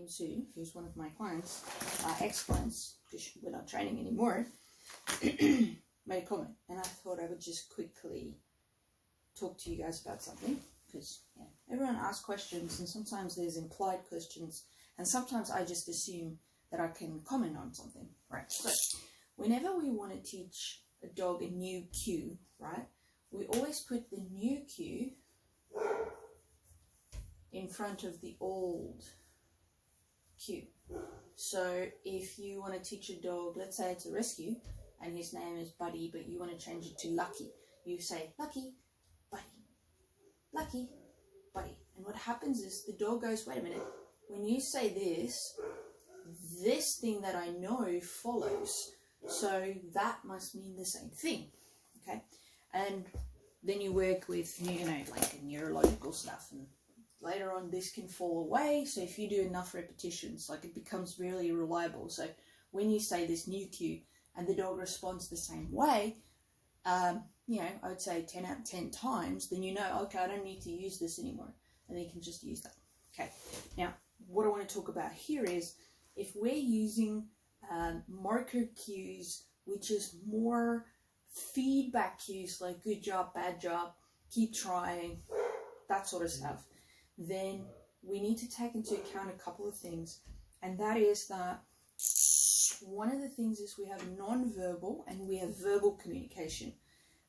Sue, who's one of my clients, ex-clients, because we're not training anymore, made a comment, and I thought I would just quickly talk to you guys about something, because everyone asks questions, and sometimes there's implied questions, and sometimes I just assume that I can comment on something, right? So whenever we want to teach a dog a new cue, right, we always put the new cue in front of the old cue. So if you want to teach a dog, let's say it's a rescue, and his name is Buddy, but you want to change it to Lucky, you say Lucky, Buddy, Lucky, Buddy. And what happens is the dog goes, wait a minute, when you say this thing that I know follows, so that must mean the same thing, okay? And then you work with, like neurological stuff, and later on this can fall away. So if you do enough repetitions, like, it becomes really reliable. So when you say this new cue and the dog responds the same way, I would say 10 out of 10 times, then okay, I don't need to use this anymore, and then you can just use that. Okay, now what I want to talk about here is if we're using marker cues, which is more feedback cues like good job, bad job, keep trying, that sort of stuff, then we need to take into account a couple of things. And that is that one of the things is we have non-verbal and we have verbal communication.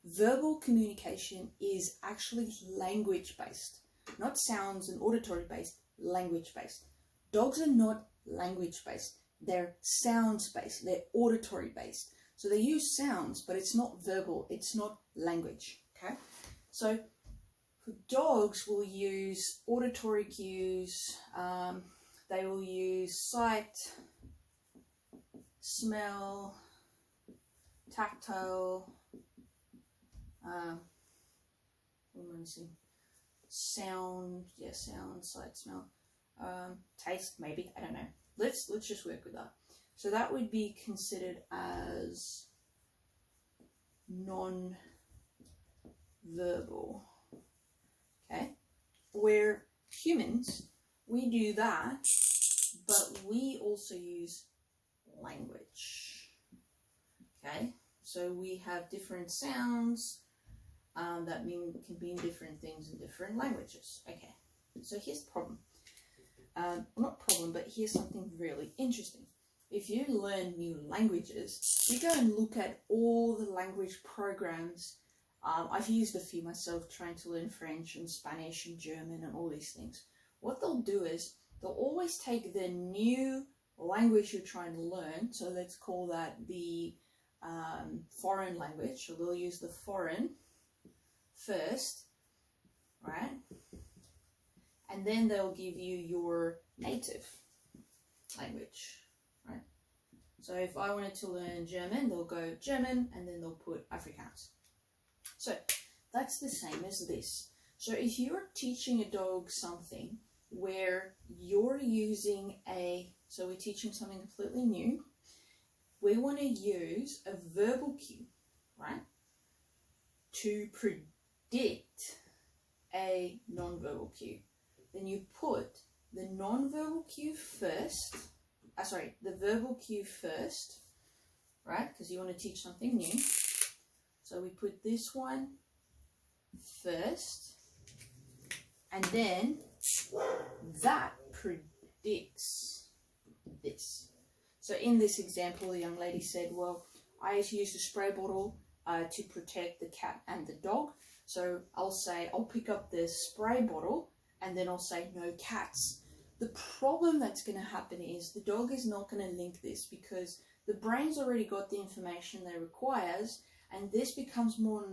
Verbal communication is actually language-based, not sounds and auditory-based, language-based. Dogs are not language-based. They're sounds-based. They're auditory-based. So they use sounds, but it's not verbal. It's not language, okay? So for dogs, we'll use auditory cues. They will use sight, smell, tactile, sound, sound, sight, smell, taste, maybe, I don't know. Let's just work with that. So that would be considered as non-verbal, okay? Where humans, we do that, but we also use language, okay? So we have different sounds that can mean different things in different languages. Okay, so here's the problem. Not problem, but here's something really interesting. If you learn new languages, you go and look at all the language programs. I've used a few myself, trying to learn French and Spanish and German and all these things. What they'll do is they'll always take the new language you're trying to learn, so let's call that the foreign language, so they'll use the foreign first, right? And then they'll give you your native language, right? So if I wanted to learn German, they'll go German, and then they'll put Afrikaans. So that's the same as this. So if you're teaching a dog something where you're using so we're teaching something completely new, we want to use a verbal cue, right, to predict a non-verbal cue. Then you put the non-verbal cue first, the verbal cue first, right, because you want to teach something new. So we put this one first, and then that predicts this. So in this example, the young lady said, well, I used a spray bottle to protect the cat and the dog. So I'll pick up the spray bottle, and then I'll say no cats. The problem that's going to happen is the dog is not going to link this, because the brain's already got the information that it requires, and this becomes more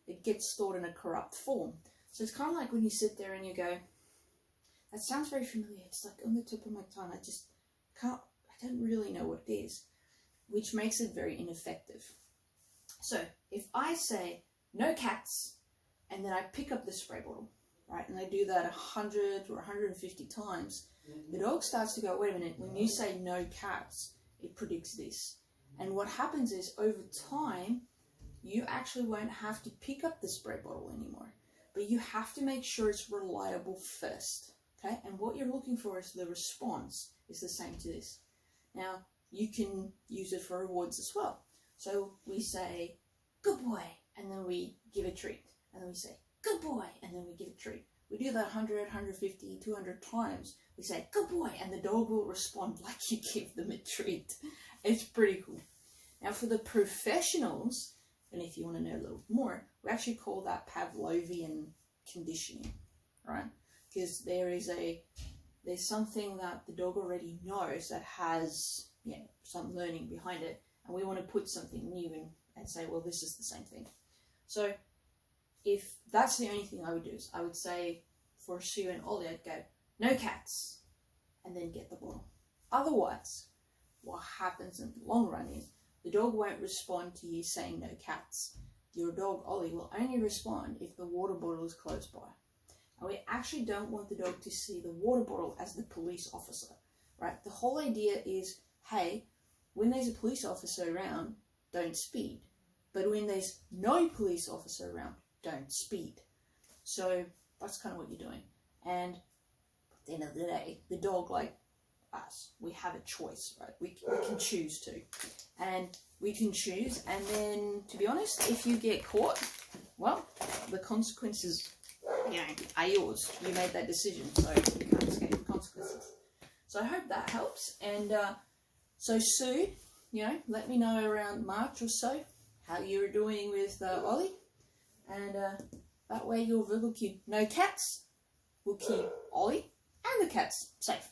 it gets stored in a corrupt form. So it's kind of like when you sit there and you go, that sounds very familiar, it's like on the tip of my tongue, I don't really know what it is, which makes it very ineffective. So if I say no cats, and then I pick up the spray bottle, right, and I do that 100 or 150 times, the dog starts to go, wait a minute, when you say no cats, it predicts this. And what happens is, over time, you actually won't have to pick up the spray bottle anymore, but you have to make sure it's reliable first, okay? And what you're looking for is the response. is the same to this. Now, you can use it for rewards as well. So we say, good boy, and then we give a treat. And then we say, good boy, and then we give a treat. We do that 100, 150, 200 times. We say, good boy, and the dog will respond like you give them a treat. It's pretty cool. Now for the professionals, and if you want to know a little more, we actually call that Pavlovian conditioning, right? Because there's something that the dog already knows that has, you know, some learning behind it, and we want to put something new in and say, well, this is the same thing. So if that's the only thing I would do, is I would say for Sue and Ollie, I'd go, no cats, and then get the bottle. Otherwise, what happens in the long run is the dog won't respond to you saying no cats. Your dog, Ollie, will only respond if the water bottle is close by. And we actually don't want the dog to see the water bottle as the police officer, right? The whole idea is, hey, when there's a police officer around, don't speed. But when there's no police officer around, don't speed. So that's kind of what you're doing. And at the end of the day, the dog, like us, we have a choice, right? We can choose to. And we can choose, and then, to be honest, if you get caught, well, the consequences, you know, are yours. You made that decision, so you can't escape the consequences. So I hope that helps. And so Sue, you know, let me know around March or so how you're doing with Ollie. And that way your verbal cue, no cats, will keep Ollie and the cats safe.